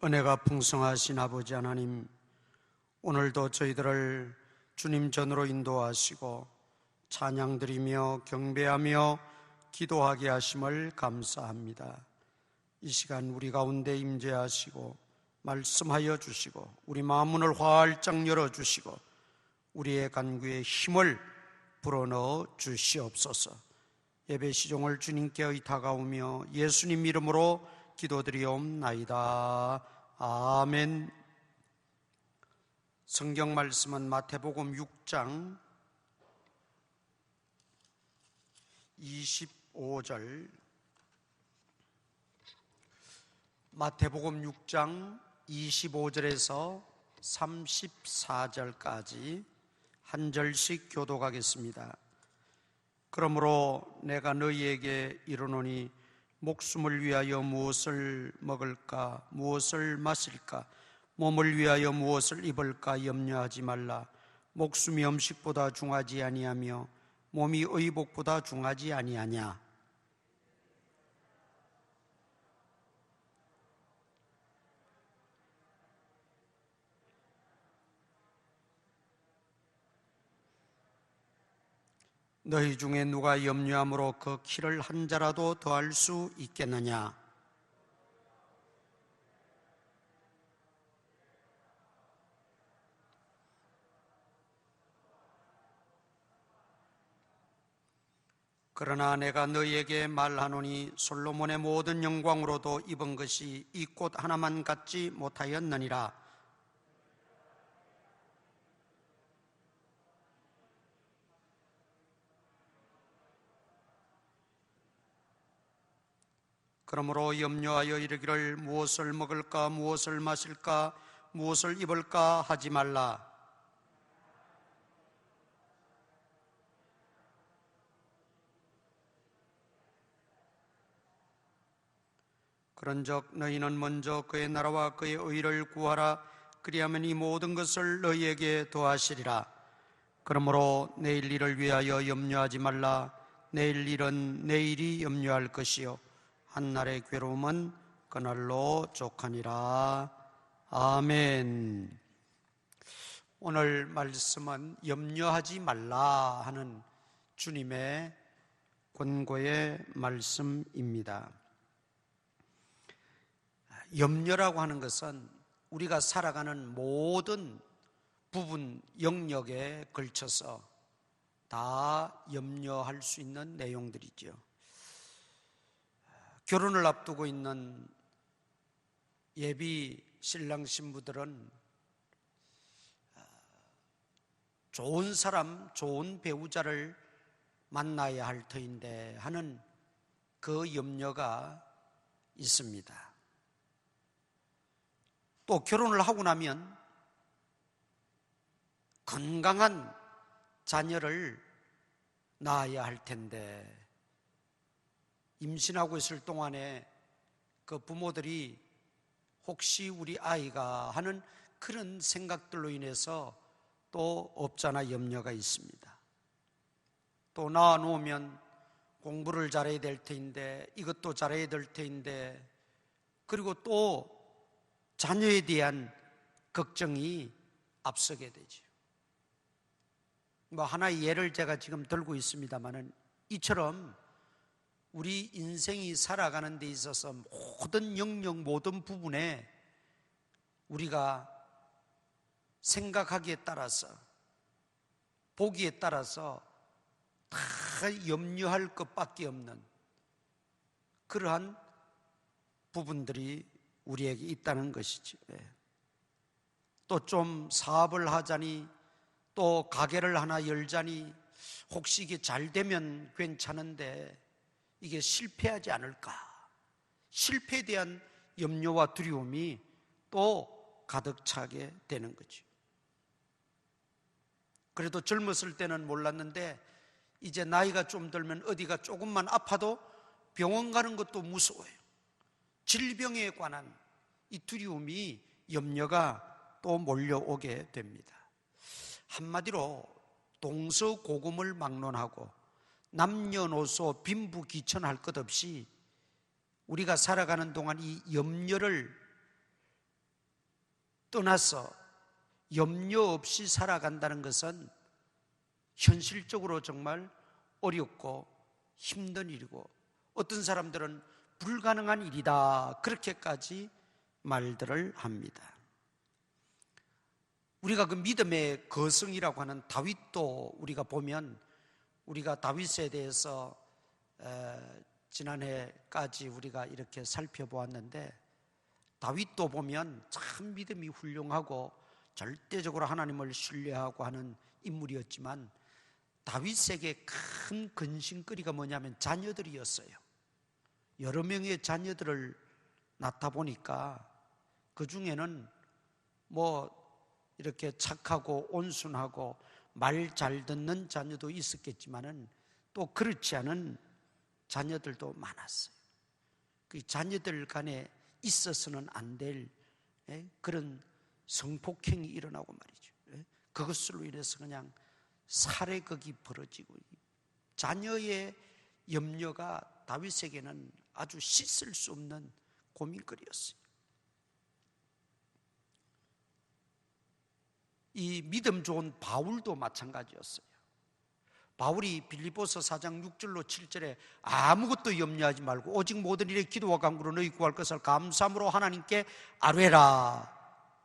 은혜가 풍성하신 아버지 하나님, 오늘도 저희들을 주님 전으로 인도하시고 찬양드리며 경배하며 기도하게 하심을 감사합니다. 이 시간 우리 가운데 임재하시고 말씀하여 주시고 우리 마음문을 활짝 열어주시고 우리의 간구에 힘을 불어넣어 주시옵소서. 예배 시종을 주님께 의탁하오며 예수님 이름으로 기도드리옵나이다. 아멘. 성경 말씀은 마태복음 6장 25절, 마태복음 6장 25절에서 34절까지 한 절씩 교독하겠습니다. 그러므로 내가 너희에게 이르노니 목숨을 위하여 무엇을 먹을까, 무엇을 마실까, 몸을 위하여 무엇을 입을까 염려하지 말라. 목숨이 음식보다 중하지 아니하며 몸이 의복보다 중하지 아니하냐. 너희 중에 누가 염려함으로 그 키를 한 자라도 더할 수 있겠느냐? 그러나 내가 너희에게 말하노니 솔로몬의 모든 영광으로도 입은 것이 이 꽃 하나만 갖지 못하였느니라. 그러므로 염려하여 이르기를 무엇을 먹을까, 무엇을 마실까, 무엇을 입을까 하지 말라. 그런즉 너희는 먼저 그의 나라와 그의 의를 구하라. 그리하면 이 모든 것을 너희에게 더하시리라. 그러므로 내일 일을 위하여 염려하지 말라. 내일 일은 내일이 염려할 것이요 한날의 괴로움은 그날로 족하니라. 아멘. 오늘 말씀은 염려하지 말라 하는 주님의 권고의 말씀입니다. 염려라고 하는 것은 우리가 살아가는 모든 부분 영역에 걸쳐서 다 염려할 수 있는 내용들이죠. 결혼을 앞두고 있는 예비 신랑 신부들은 좋은 사람, 좋은 배우자를 만나야 할 터인데 하는 그 염려가 있습니다. 또 결혼을 하고 나면 건강한 자녀를 낳아야 할 텐데 임신하고 있을 동안에 그 부모들이 혹시 우리 아이가 하는 그런 생각들로 인해서 또 없잖아 염려가 있습니다. 또 낳아 놓으면 공부를 잘해야 될 테인데 이것도 잘해야 될 테인데 그리고 또 자녀에 대한 걱정이 앞서게 되죠. 하나의 예를 제가 지금 들고 있습니다만은 이처럼 우리 인생이 살아가는 데 있어서 모든 영역, 모든 부분에 우리가 생각하기에 따라서, 보기에 따라서 다 염려할 것밖에 없는 그러한 부분들이 우리에게 있다는 것이죠. 또 좀 사업을 하자니, 또 가게를 하나 열자니, 혹시 이게 잘 되면 괜찮은데 이게 실패하지 않을까? 실패에 대한 염려와 두려움이 또 가득 차게 되는 거죠. 그래도 젊었을 때는 몰랐는데 이제 나이가 좀 들면 어디가 조금만 아파도 병원 가는 것도 무서워요. 질병에 관한 이 두려움이, 염려가 또 몰려오게 됩니다. 한마디로 동서고금을 막론하고 남녀노소 빈부귀천할 것 없이 우리가 살아가는 동안 이 염려를 떠나서 염려 없이 살아간다는 것은 현실적으로 정말 어렵고 힘든 일이고 어떤 사람들은 불가능한 일이다 그렇게까지 말들을 합니다. 우리가 그 믿음의 거성이라고 하는 다윗도 우리가 보면 우리가 다윗에 대해서 지난해까지 우리가 이렇게 살펴보았는데 다윗도 보면 참 믿음이 훌륭하고 절대적으로 하나님을 신뢰하고 하는 인물이었지만 다윗에게 큰 근심거리가 뭐냐면 자녀들이었어요. 여러 명의 자녀들을 낳다 보니까 그 중에는 뭐 이렇게 착하고 온순하고 말 잘 듣는 자녀도 있었겠지만은 또 그렇지 않은 자녀들도 많았어요. 그 자녀들 간에 있어서는 안 될 그런 성폭행이 일어나고 말이죠. 그것으로 인해서 그냥 살해극이 벌어지고 자녀의 염려가 다윗에게는 아주 씻을 수 없는 고민거리였어요. 이 믿음 좋은 바울도 마찬가지였어요. 바울이 빌립보서 4장 6절로 7절에 아무것도 염려하지 말고 오직 모든 일에 기도와 간구로 너희 구할 것을 감사함으로 하나님께 아뢰라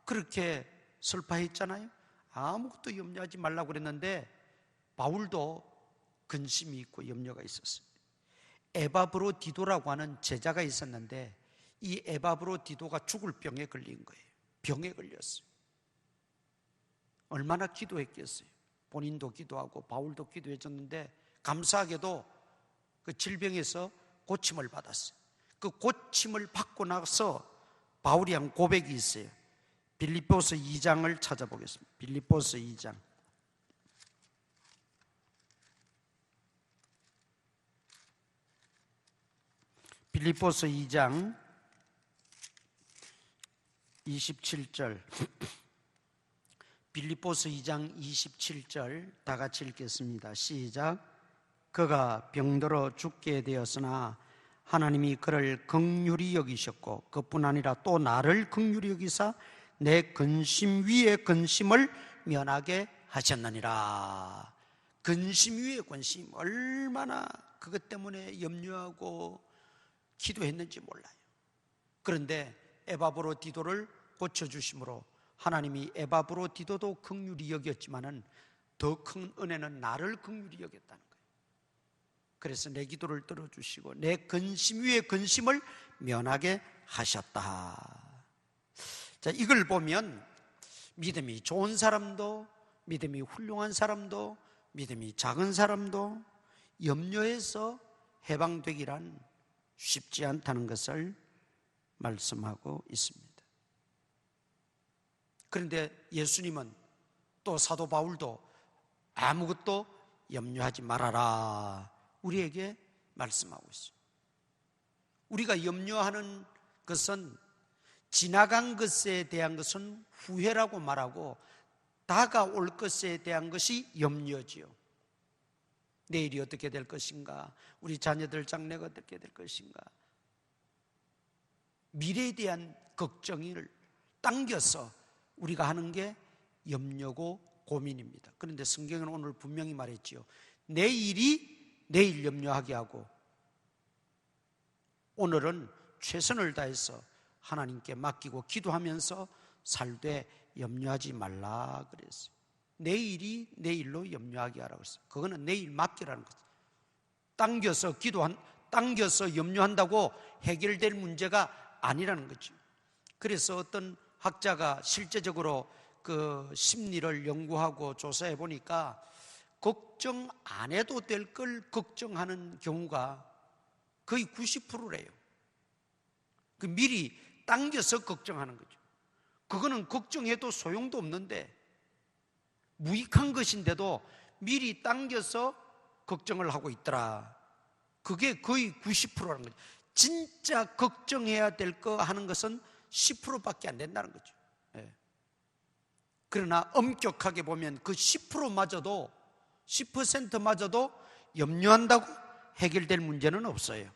그렇게 설파했잖아요. 아무것도 염려하지 말라고 그랬는데 바울도 근심이 있고 염려가 있었어요. 에바브로디도라고 하는 제자가 있었는데 이 에바브로디도가 죽을 병에 걸린 거예요. 병에 걸렸어요. 얼마나 기도했겠어요. 본인도 기도하고 바울도 기도해줬는데 감사하게도 그 질병에서 고침을 받았어요. 그 고침을 받고 나서 바울이 한 고백이 있어요. 빌립보서 2장을 찾아보겠습니다. 빌립보서 2장. 빌립보서 2장 27절. 빌립보서 2장 27절 다 같이 읽겠습니다. 시작. 그가 병들어 죽게 되었으나 하나님이 그를 긍휼히 여기셨고 그뿐 아니라 또 나를 긍휼히 여기사 내 근심 위에 근심을 면하게 하셨느니라. 근심 위에 근심, 얼마나 그것 때문에 염려하고 기도했는지 몰라요. 그런데 에바브로디도를 고쳐주심으로 하나님이 에바브로디도도 긍휼히 여겼지만은 더 큰 은혜는 나를 긍휼히 여겼다는 거예요. 그래서 내 기도를 들어주시고 내 근심 위에 근심을 면하게 하셨다. 자, 이걸 보면 믿음이 좋은 사람도 믿음이 훌륭한 사람도 믿음이 작은 사람도 염려에서 해방되기란 쉽지 않다는 것을 말씀하고 있습니다. 그런데 예수님은 또 사도 바울도 아무것도 염려하지 말아라 우리에게 말씀하고 있어요. 우리가 염려하는 것은 지나간 것에 대한 것은 후회라고 말하고 다가올 것에 대한 것이 염려지요. 내일이 어떻게 될 것인가, 우리 자녀들 장래가 어떻게 될 것인가, 미래에 대한 걱정을 당겨서 우리가 하는 게 염려고 고민입니다. 그런데 성경은 오늘 분명히 말했지요. 내일이 내일 염려하게 하고 오늘은 최선을 다해서 하나님께 맡기고 기도하면서 살되 염려하지 말라 그랬어요. 내일이 내일로 염려하게 하라고 했어요. 그거는 내일 맡기라는 거죠. 당겨서 염려한다고 해결될 문제가 아니라는 거죠. 그래서 어떤 학자가 실제적으로 그 심리를 연구하고 조사해 보니까 걱정 안 해도 될 걸 걱정하는 경우가 거의 90%래요. 그 미리 당겨서 걱정하는 거죠. 그거는 걱정해도 소용도 없는데 무익한 것인데도 미리 당겨서 걱정을 하고 있더라. 그게 거의 90%라는 거죠. 진짜 걱정해야 될 거 하는 것은 10%밖에 안 된다는 거죠. 그러나 엄격하게 보면 그 10%마저도 10%마저도 염려한다고 해결될 문제는 없어요.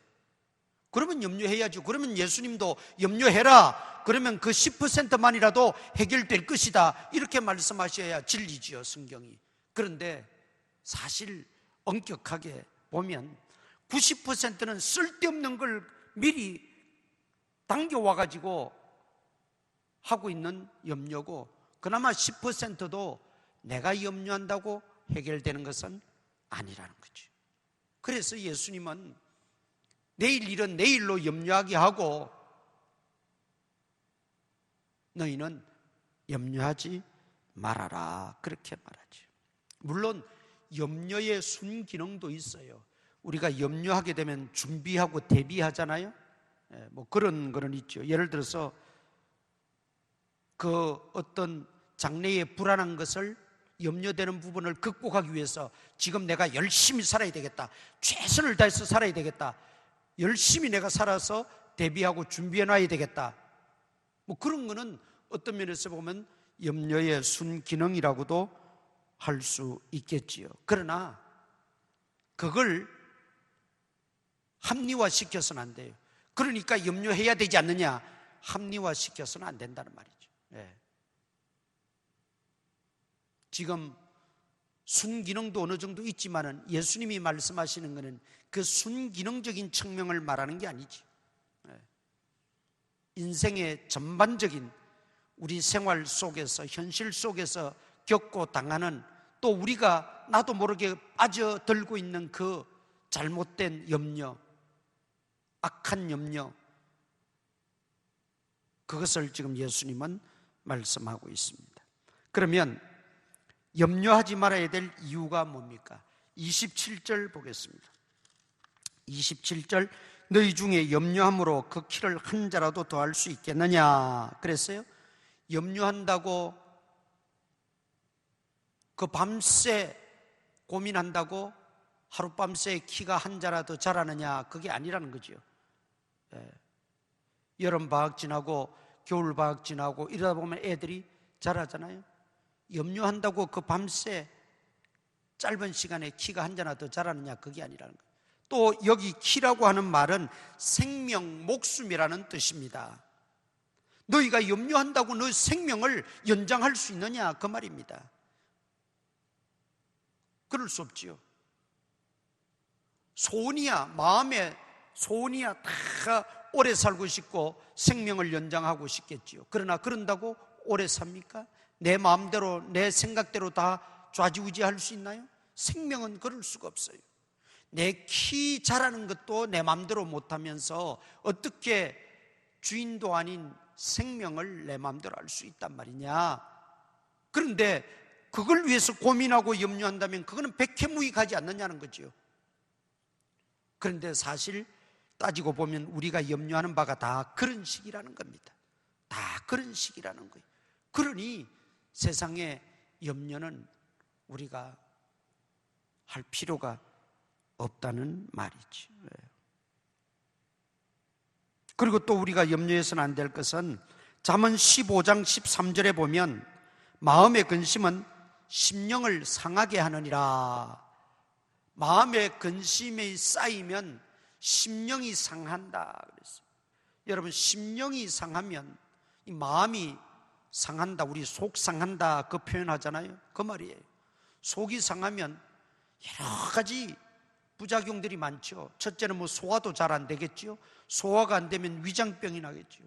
그러면 염려해야죠. 그러면 예수님도 염려해라. 그러면 그 10%만이라도 해결될 것이다. 이렇게 말씀하셔야 진리지요, 성경이. 그런데 사실 엄격하게 보면 90%는 쓸데없는 걸 미리 당겨와가지고 하고 있는 염려고, 그나마 10%도 내가 염려한다고 해결되는 것은 아니라는 거죠. 그래서 예수님은 내일 일은 내일로 염려하게 하고 너희는 염려하지 말아라, 그렇게 말하죠. 물론 염려의 순기능도 있어요. 우리가 염려하게 되면 준비하고 대비하잖아요. 뭐 그런 거는 있죠. 예를 들어서 그 어떤 장래의 불안한 것을, 염려되는 부분을 극복하기 위해서 지금 내가 열심히 살아야 되겠다, 최선을 다해서 살아야 되겠다, 열심히 내가 살아서 대비하고 준비해 놔야 되겠다, 뭐 그런 거는 어떤 면에서 보면 염려의 순기능이라고도 할 수 있겠지요. 그러나 그걸 합리화시켜서는 안 돼요. 그러니까 염려해야 되지 않느냐, 합리화시켜서는 안 된다는 말이죠. 지금 순기능도 어느 정도 있지만은 예수님이 말씀하시는 것은 그 순기능적인 측면을 말하는 게 아니지. 인생의 전반적인 우리 생활 속에서, 현실 속에서 겪고 당하는, 또 우리가 나도 모르게 빠져들고 있는 그 잘못된 염려, 악한 염려, 그것을 지금 예수님은 말씀하고 있습니다. 그러면 염려하지 말아야 될 이유가 뭡니까? 27절 보겠습니다. 27절, 너희 중에 염려함으로 그 키를 한 자라도 더할 수 있겠느냐 그랬어요. 염려한다고 그 밤새 고민한다고 하룻밤새 키가 한 자라도 자라느냐, 그게 아니라는 거죠. 여름방학 지나고 겨울방학 지나고 이러다 보면 애들이 자라잖아요. 염려한다고 그 밤새 짧은 시간에 키가 한 자나 더 자라느냐, 그게 아니라는 거예요. 또 여기 키라고 하는 말은 생명, 목숨이라는 뜻입니다. 너희가 염려한다고 너 생명을 연장할 수 있느냐, 그 말입니다. 그럴 수 없지요. 소원이야, 마음에 소원이야, 다 오래 살고 싶고 생명을 연장하고 싶겠지요. 그러나 그런다고 오래 삽니까? 내 마음대로, 내 생각대로 다 좌지우지할 수 있나요? 생명은 그럴 수가 없어요. 내 키 자라는 것도 내 마음대로 못하면서 어떻게 주인도 아닌 생명을 내 마음대로 할 수 있단 말이냐. 그런데 그걸 위해서 고민하고 염려한다면 그거는 백해무익하지 않느냐는 거죠. 그런데 사실 따지고 보면 우리가 염려하는 바가 다 그런 식이라는 겁니다. 다 그런 식이라는 거예요. 그러니 세상의 염려는 우리가 할 필요가 없다는 말이죠. 그리고 또 우리가 염려해서는 안 될 것은 잠언 15장 13절에 보면 마음의 근심은 심령을 상하게 하느니라. 마음의 근심이 쌓이면 심령이 상한다 그랬어요. 여러분, 심령이 상하면 이 마음이 상한다, 우리 속 상한다 그 표현하잖아요. 그 말이에요. 속이 상하면 여러 가지 부작용들이 많죠. 첫째는 뭐 소화도 잘 안 되겠죠. 소화가 안 되면 위장병이 나겠죠.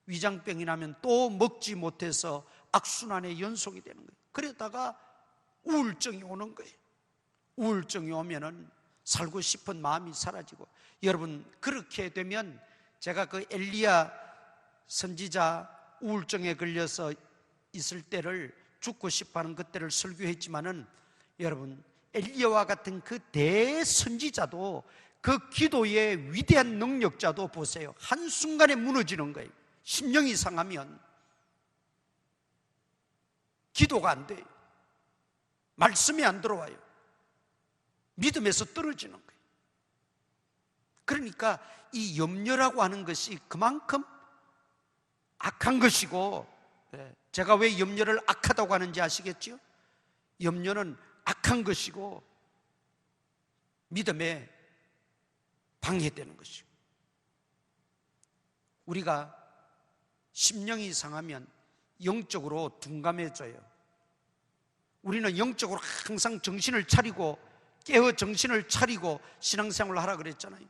위장병이 나면 또 먹지 못해서 악순환의 연속이 되는 거예요. 그러다가 우울증이 오는 거예요. 우울증이 오면은 살고 싶은 마음이 사라지고, 여러분 그렇게 되면, 제가 그 엘리야 선지자 우울증에 걸려서 있을 때를, 죽고 싶어하는 그때를 설교했지만은, 여러분 엘리야와 같은 그 대선지자도, 그 기도의 위대한 능력자도 보세요. 한순간에 무너지는 거예요. 심령이 상하면 기도가 안 돼요. 말씀이 안 들어와요. 믿음에서 떨어지는 거예요. 그러니까 이 염려라고 하는 것이 그만큼 악한 것이고, 제가 왜 염려를 악하다고 하는지 아시겠죠? 염려는 악한 것이고 믿음에 방해되는 것이고, 우리가 심령이 상하면 영적으로 둔감해져요. 우리는 영적으로 항상 정신을 차리고 깨어 정신을 차리고 신앙생활을 하라 그랬잖아요.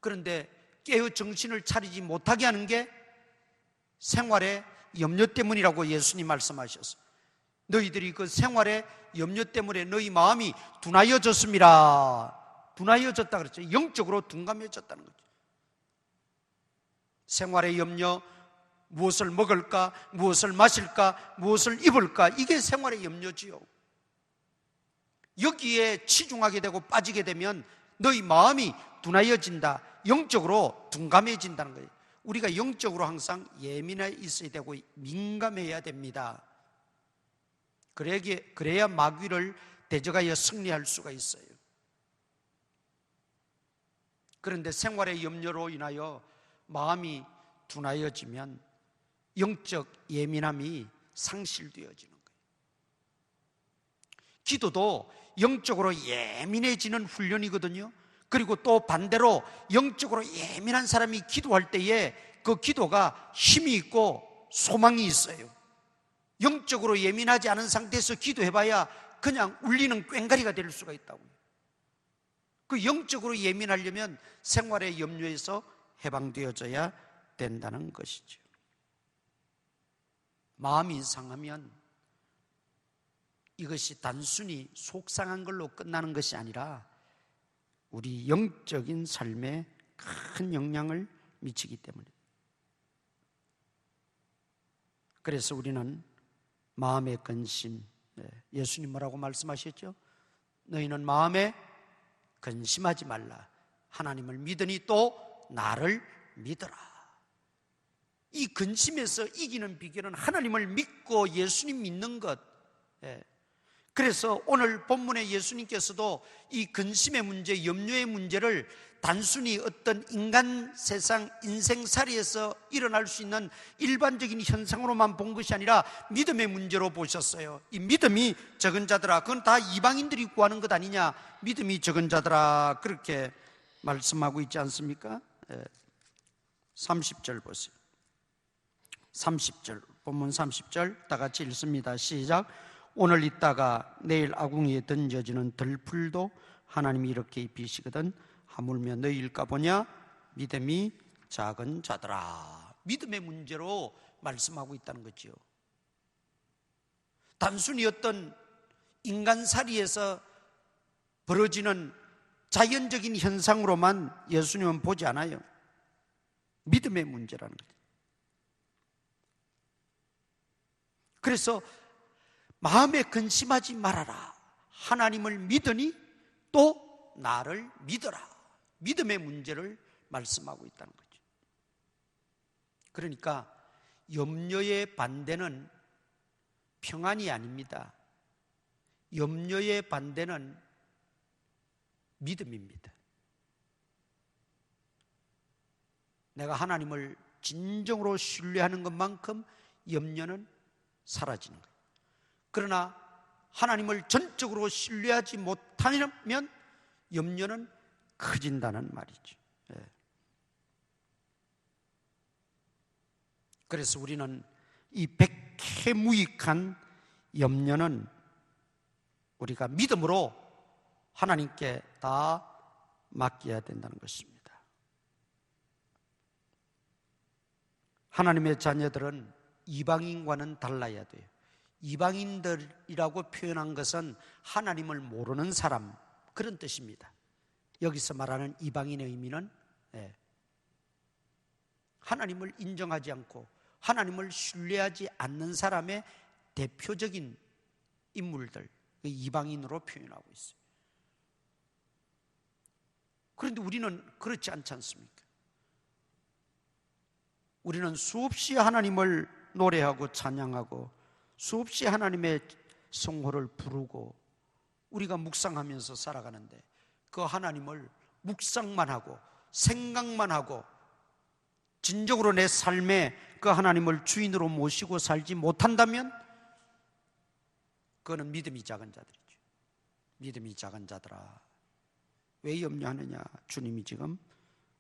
그런데 깨어 정신을 차리지 못하게 하는 게 생활의 염려 때문이라고 예수님 말씀하셨어요. 너희들이 그 생활의 염려 때문에 너희 마음이 둔하여졌습니다. 둔하여졌다 그랬죠. 영적으로 둔감해졌다는 거죠. 생활의 염려, 무엇을 먹을까, 무엇을 마실까, 무엇을 입을까, 이게 생활의 염려지요. 여기에 치중하게 되고 빠지게 되면 너희 마음이 둔하여진다, 영적으로 둔감해진다는 거예요. 우리가 영적으로 항상 예민해 있어야 되고 민감해야 됩니다. 그래야 마귀를 대적하여 승리할 수가 있어요. 그런데 생활의 염려로 인하여 마음이 둔하여지면 영적 예민함이 상실되어지는 거예요. 기도도 영적으로 예민해지는 훈련이거든요. 그리고 또 반대로 영적으로 예민한 사람이 기도할 때에 그 기도가 힘이 있고 소망이 있어요. 영적으로 예민하지 않은 상태에서 기도해봐야 그냥 울리는 꽹과리가 될 수가 있다고요. 그 영적으로 예민하려면 생활의 염려에서 해방되어져야 된다는 것이죠. 마음이 상하면 이것이 단순히 속상한 걸로 끝나는 것이 아니라 우리 영적인 삶에 큰 영향을 미치기 때문에, 그래서 우리는 마음의 근심, 예수님 뭐라고 말씀하셨죠? 너희는 마음에 근심하지 말라. 하나님을 믿으니 또 나를 믿어라. 이 근심에서 이기는 비결은 하나님을 믿고 예수님 믿는 것. 그래서 오늘 본문에 예수님께서도 이 근심의 문제, 염려의 문제를 단순히 어떤 인간 세상 인생살이에서 일어날 수 있는 일반적인 현상으로만 본 것이 아니라 믿음의 문제로 보셨어요. 이 믿음이 적은 자들아, 그건 다 이방인들이 구하는 것 아니냐, 믿음이 적은 자들아, 그렇게 말씀하고 있지 않습니까? 30절 보세요. 30절, 본문 30절 다 같이 읽습니다. 시작. 오늘 있다가 내일 아궁이에 던져지는 들풀도 하나님이 이렇게 입히시거든 하물며 너희일까 보냐, 믿음이 작은 자들아. 믿음의 문제로 말씀하고 있다는 거죠. 단순히 어떤 인간살이에서 벌어지는 자연적인 현상으로만 예수님은 보지 않아요. 믿음의 문제라는 거죠. 그래서 마음에 근심하지 말아라. 하나님을 믿으니 또 나를 믿어라. 믿음의 문제를 말씀하고 있다는 거죠. 그러니까 염려의 반대는 평안이 아닙니다. 염려의 반대는 믿음입니다. 내가 하나님을 진정으로 신뢰하는 것만큼 염려는 사라지는 거예요. 그러나 하나님을 전적으로 신뢰하지 못하면 염려는 커진다는 말이죠. 그래서 우리는 이 백해무익한 염려는 우리가 믿음으로 하나님께 다 맡겨야 된다는 것입니다. 하나님의 자녀들은 이방인과는 달라야 돼요. 이방인들이라고 표현한 것은 하나님을 모르는 사람, 그런 뜻입니다. 여기서 말하는 이방인의 의미는 하나님을 인정하지 않고 하나님을 신뢰하지 않는 사람의 대표적인 인물들, 이방인으로 표현하고 있어요. 그런데 우리는 그렇지 않지 않습니까? 우리는 수없이 하나님을 노래하고 찬양하고 수없이 하나님의 성호를 부르고 우리가 묵상하면서 살아가는데 그 하나님을 묵상만 하고 생각만 하고 진정으로 내 삶에 그 하나님을 주인으로 모시고 살지 못한다면 그거는 믿음이 작은 자들이죠. 믿음이 작은 자들아, 왜 염려하느냐? 주님이 지금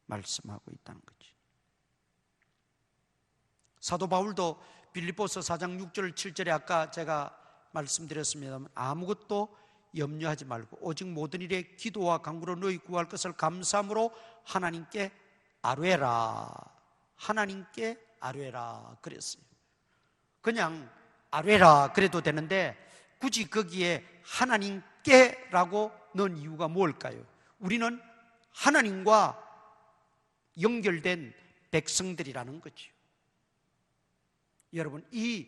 말씀하고 있다는 거지. 사도 바울도 빌립보서 4장 6절 7절에 아까 제가 말씀드렸습니다만 아무것도 염려하지 말고 오직 모든 일에 기도와 간구로 너희 구할 것을 감사함으로 하나님께 아뢰라. 하나님께 아뢰라 그랬어요. 그냥 아뢰라 그래도 되는데 굳이 거기에 하나님께라고 넣은 이유가 뭘까요? 우리는 하나님과 연결된 백성들이라는 거죠. 여러분, 이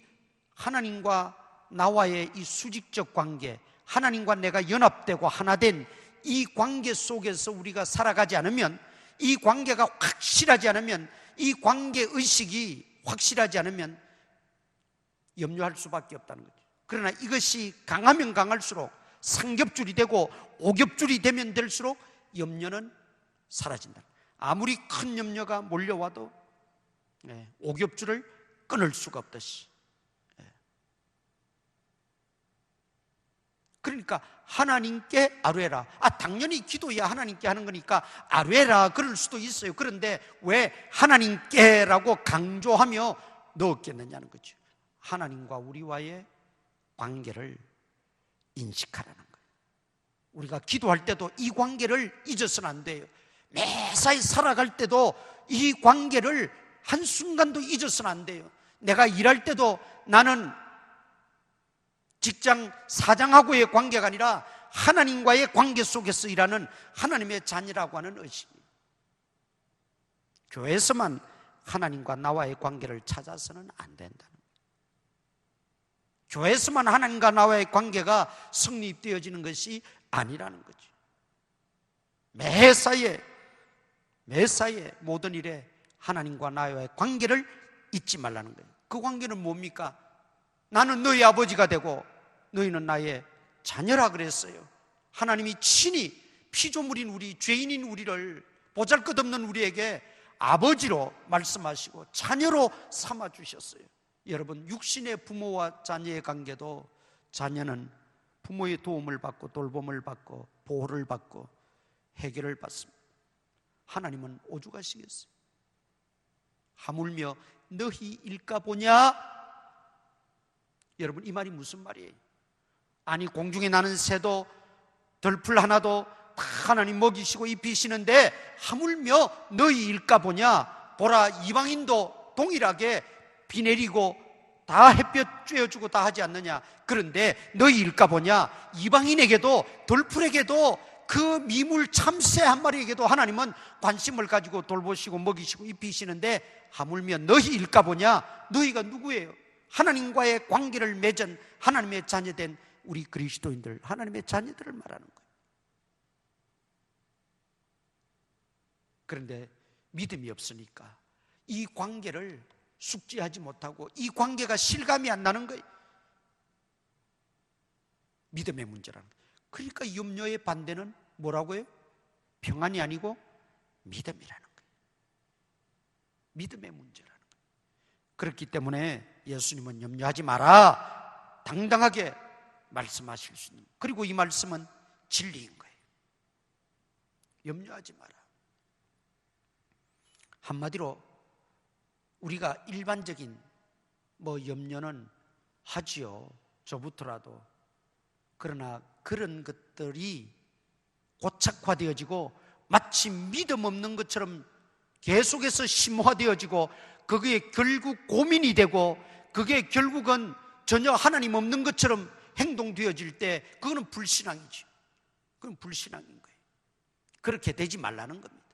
하나님과 나와의 이 수직적 관계, 하나님과 내가 연합되고 하나 된 이 관계 속에서 우리가 살아가지 않으면, 이 관계가 확실하지 않으면, 이 관계 의식이 확실하지 않으면 염려할 수밖에 없다는 거죠. 그러나 이것이 강하면 강할수록, 삼겹줄이 되고 오겹줄이 되면 될수록 염려는 사라진다. 아무리 큰 염려가 몰려와도 오겹줄을 끊을 수가 없듯이. 그러니까 하나님께 아뢰라. 당연히 기도해야 하나님께 하는 거니까 아뢰라 그럴 수도 있어요. 그런데 왜 하나님께라고 강조하며 넣었겠느냐는 거죠. 하나님과 우리와의 관계를 인식하라는 거예요. 우리가 기도할 때도 이 관계를 잊어서는 안 돼요. 매사에 살아갈 때도 이 관계를 한순간도 잊어서는 안 돼요. 내가 일할 때도 나는 직장 사장하고의 관계가 아니라 하나님과의 관계 속에서 일하는 하나님의 자녀라고 하는 의식이에요. 교회에서만 하나님과 나와의 관계를 찾아서는 안 된다는 거예요. 교회에서만 하나님과 나와의 관계가 성립되어지는 것이 아니라는 거죠. 매사에 모든 일에 하나님과 나와의 관계를 잊지 말라는 거예요. 그 관계는 뭡니까? 나는 너희 아버지가 되고 너희는 나의 자녀라 그랬어요. 하나님이 친히 피조물인 우리, 죄인인 우리를, 보잘것없는 우리에게 아버지로 말씀하시고 자녀로 삼아주셨어요. 여러분, 육신의 부모와 자녀의 관계도 자녀는 부모의 도움을 받고 돌봄을 받고 보호를 받고 해결을 받습니다. 하나님은 오죽하시겠어요? 하물며 너희 일까 보냐? 여러분, 이 말이 무슨 말이에요? 아니, 공중에 나는 새도 덜풀 하나도 다 하나님 먹이시고 입히시는데 하물며 너희 일까 보냐? 보라, 이방인도 동일하게 비 내리고 다 햇볕 쬐어주고 다 하지 않느냐? 그런데 너희 일까 보냐? 이방인에게도 덜풀에게도 그 미물 참새 한 마리에게도 하나님은 관심을 가지고 돌보시고 먹이시고 입히시는데 하물며 너희 일까 보냐? 너희가 누구예요? 하나님과의 관계를 맺은 하나님의 자녀된 우리 그리스도인들, 하나님의 자녀들을 말하는 거예요. 그런데 믿음이 없으니까 이 관계를 숙지하지 못하고 이 관계가 실감이 안 나는 거예요. 믿음의 문제라는 거예요. 그러니까 염려의 반대는 뭐라고요? 평안이 아니고 믿음이라는 거예요. 믿음의 문제라는 거예요. 그렇기 때문에 예수님은 염려하지 마라 당당하게 말씀하실 수 있는, 그리고 이 말씀은 진리인 거예요. 염려하지 마라. 한마디로 우리가 일반적인 염려는 하지요, 저부터라도. 그러나 그런 것들이 고착화되어지고 마치 믿음 없는 것처럼 계속해서 심화되어지고 그게 결국 고민이 되고 그게 결국은 전혀 하나님 없는 것처럼 행동되어질 때 그거는 불신앙이죠. 그건 불신앙인 거예요. 그렇게 되지 말라는 겁니다.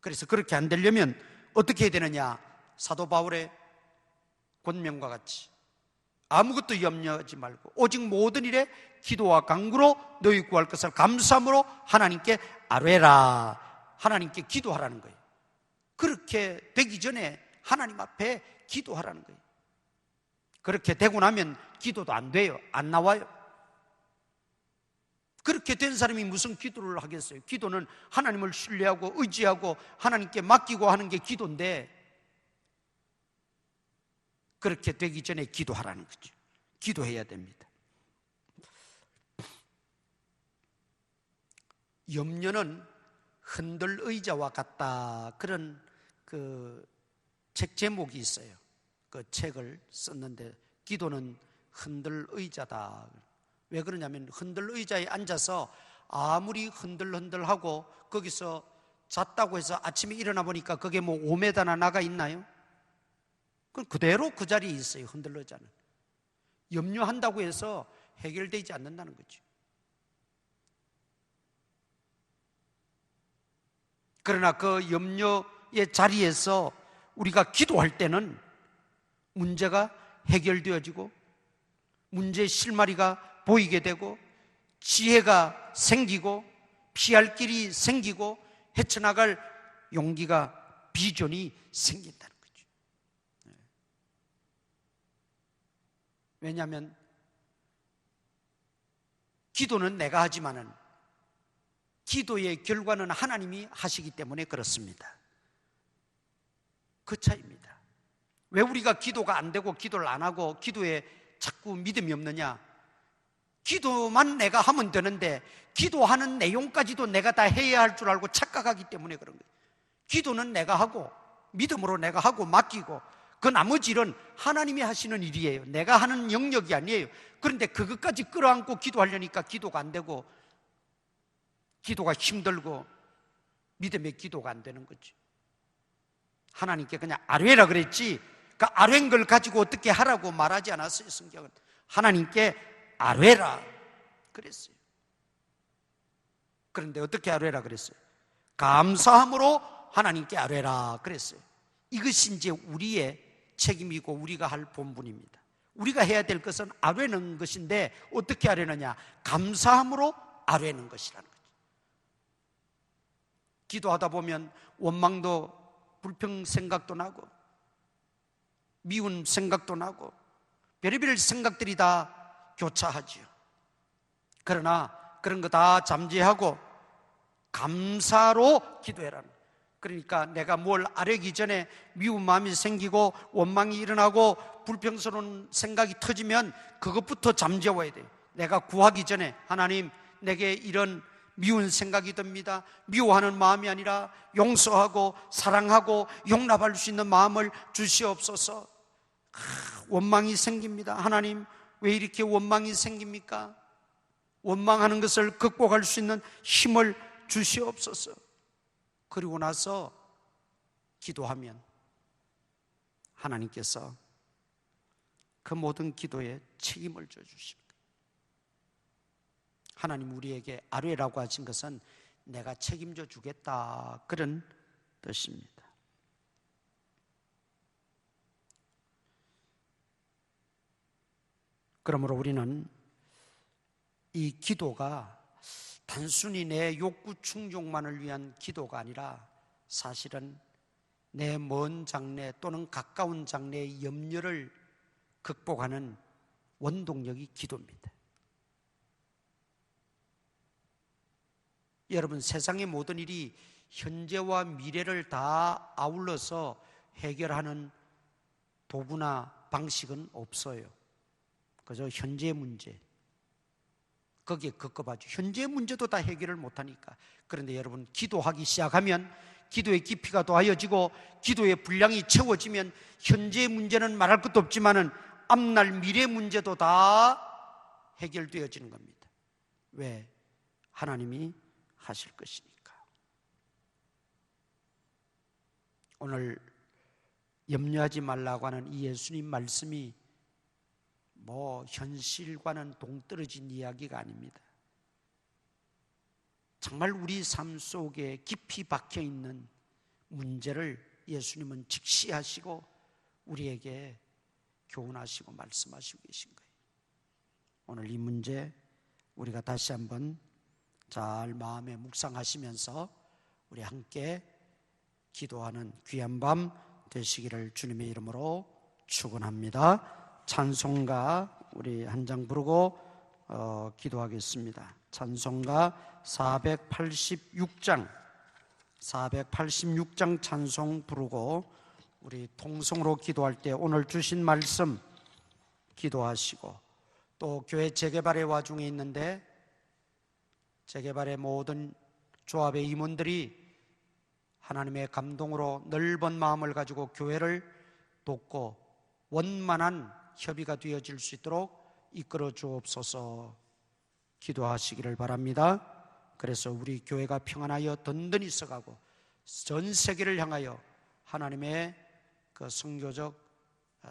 그래서 그렇게 안 되려면 어떻게 해야 되느냐? 사도 바울의 권면과 같이 아무것도 염려하지 말고 오직 모든 일에 기도와 간구로 너희 구할 것을 감사함으로 하나님께 아뢰라. 하나님께 기도하라는 거예요. 그렇게 되기 전에 하나님 앞에 기도하라는 거예요. 그렇게 되고 나면 기도도 안 돼요. 안 나와요. 그렇게 된 사람이 무슨 기도를 하겠어요? 기도는 하나님을 신뢰하고 의지하고 하나님께 맡기고 하는 게 기도인데, 그렇게 되기 전에 기도하라는 거죠. 기도해야 됩니다. 염려는 흔들 의자와 같다, 그런 책 제목이 있어요. 그 책을 썼는데 기도는 흔들 의자다. 왜 그러냐면 흔들 의자에 앉아서 아무리 흔들흔들하고 거기서 잤다고 해서 아침에 일어나 보니까 그게 뭐 5m나 나가 있나요? 그건 그대로 그 자리에 있어요. 흔들 의자는. 염려한다고 해서 해결되지 않는다는 거죠. 그러나 그 염려의 자리에서 우리가 기도할 때는 문제가 해결되어지고 문제의 실마리가 보이게 되고 지혜가 생기고 피할 길이 생기고 헤쳐나갈 용기가 비전이 생긴다는 거죠. 왜냐하면 기도는 내가 하지만은 기도의 결과는 하나님이 하시기 때문에 그렇습니다. 그 차이입니다. 왜 우리가 기도가 안 되고 기도를 안 하고 기도에 자꾸 믿음이 없느냐? 기도만 내가 하면 되는데 기도하는 내용까지도 내가 다 해야 할 줄 알고 착각하기 때문에 그런 거예요. 기도는 내가 하고 믿음으로 내가 하고 맡기고 그 나머지 일은 하나님이 하시는 일이에요. 내가 하는 영역이 아니에요. 그런데 그것까지 끌어안고 기도하려니까 기도가 안 되고 기도가 힘들고 믿음의 기도가 안 되는 거죠. 하나님께 그냥 아뢰라 그랬지 그 아뢰인 걸 가지고 어떻게 하라고 말하지 않았어요. 성경은 하나님께 아뢰라 그랬어요. 그런데 어떻게 아뢰라 그랬어요? 감사함으로 하나님께 아뢰라 그랬어요. 이것이 이제 우리의 책임이고 우리가 할 본분입니다. 우리가 해야 될 것은 아뢰는 것인데 어떻게 아뢰느냐? 감사함으로 아뢰는 것이라는 거죠. 기도하다 보면 원망도 불평 생각도 나고 미운 생각도 나고 별의별 생각들이 다 교차하지요. 그러나 그런 거 다 잠재하고 감사로 기도해라는 거예요. 그러니까 내가 뭘 아뢰기 전에 미운 마음이 생기고 원망이 일어나고 불평스러운 생각이 터지면 그것부터 잠재워야 돼요. 내가 구하기 전에 하나님 내게 이런 미운 생각이 듭니다. 미워하는 마음이 아니라 용서하고 사랑하고 용납할 수 있는 마음을 주시옵소서. 원망이 생깁니다. 하나님 왜 이렇게 원망이 생깁니까? 원망하는 것을 극복할 수 있는 힘을 주시옵소서. 그리고 나서 기도하면 하나님께서 그 모든 기도에 책임을 져주십니다. 하나님 우리에게 아뢰라고 하신 것은 내가 책임져 주겠다 그런 뜻입니다. 그러므로 우리는 이 기도가 단순히 내 욕구 충족만을 위한 기도가 아니라 사실은 내 먼 장래 또는 가까운 장래의 염려를 극복하는 원동력이 기도입니다. 여러분 세상의 모든 일이 현재와 미래를 다 아울러서 해결하는 도구나 방식은 없어요. 그저 현재의 문제 거기에 급급하죠. 현재의 문제도 다 해결을 못하니까. 그런데 여러분 기도하기 시작하면 기도의 깊이가 더하여지고 기도의 분량이 채워지면 현재의 문제는 말할 것도 없지만은 앞날 미래 문제도 다 해결되어지는 겁니다. 왜? 하나님이 하실 것이니까. 오늘 염려하지 말라고 하는 이 예수님 말씀이 현실과는 동떨어진 이야기가 아닙니다. 정말 우리 삶 속에 깊이 박혀 있는 문제를 예수님은 직시하시고 우리에게 교훈하시고 말씀하시고 계신 거예요. 오늘 이 문제 우리가 다시 한번 잘 마음에 묵상하시면서 우리 함께 기도하는 귀한 밤 되시기를 주님의 이름으로 축원합니다. 찬송가 우리 한 장 부르고 기도하겠습니다. 찬송가 486장 찬송 부르고 우리 통성으로 기도할 때 오늘 주신 말씀 기도하시고 또 교회 재개발의 와중에 있는데 재개발의 모든 조합의 임원들이 하나님의 감동으로 넓은 마음을 가지고 교회를 돕고 원만한 협의가 되어질 수 있도록 이끌어 주옵소서. 기도하시기를 바랍니다. 그래서 우리 교회가 평안하여 든든히 서가고 전 세계를 향하여 하나님의 그 선교적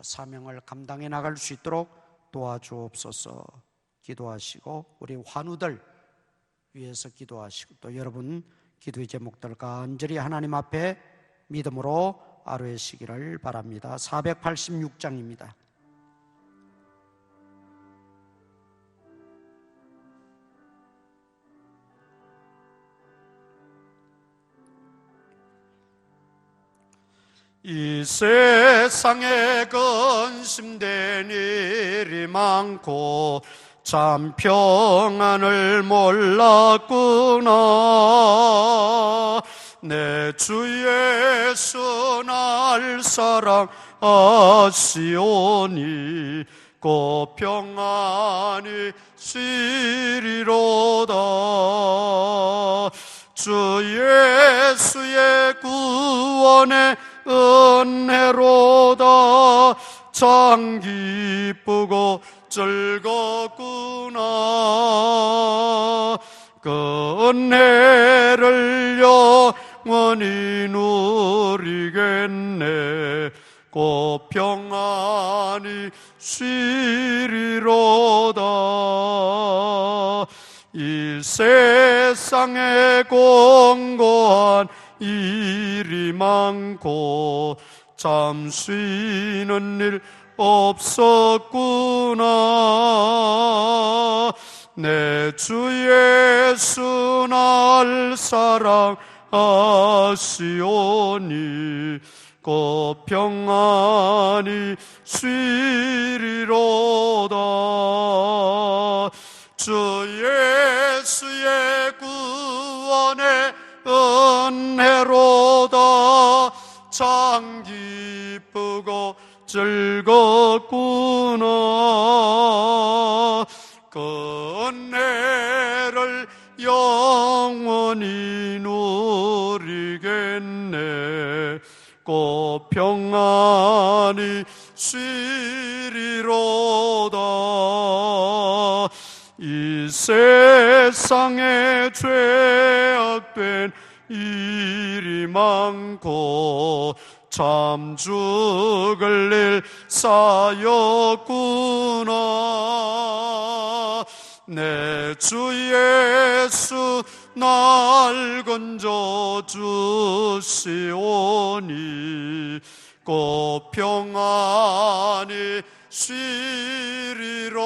사명을 감당해 나갈 수 있도록 도와주옵소서. 기도하시고 우리 환우들 위해서 기도하시고 또 여러분 기도의 제목들 간절히 하나님 앞에 믿음으로 아뢰시기를 바랍니다. 486장입니다. 이 세상에 근심된 일이 많고 참 평안을 몰랐구나. 내 주 예수 날 사랑하시오니 곧 평안히 쉬리로다. 주 예수의 구원의 은혜로다. 참 기쁘고 즐겁구나. 그 은혜를 영원히 누리겠네. 곧 평안히 쉬리로다. 이 세상에 공고한 일이 많고 참 쉬는 일 없었구나. 내 주 예수 날 사랑하시오니 곧 평안히 쉬리로다. 주 예수의 구원의 은혜로다. 참 기쁘고 즐겁구나. 그 은혜를 영원히 누리겠네. 곧 평안히 쉬리로다. 이 세상에 죄악된 일이 많고 참 죽을 일 쌓였구나. 내 주 예수 날 건져 주시오니 곧 평안히 쉬리로다.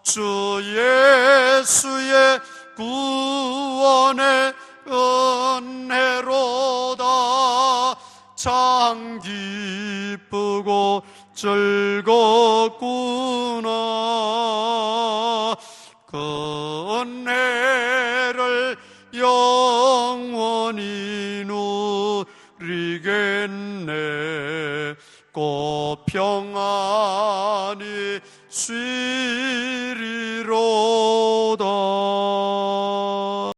주 예수의 구원의 은혜로다. 참 기쁘고 즐겁구나. 그 은혜를 영원히 누리겠네. 곧 평안히 쉬리로다.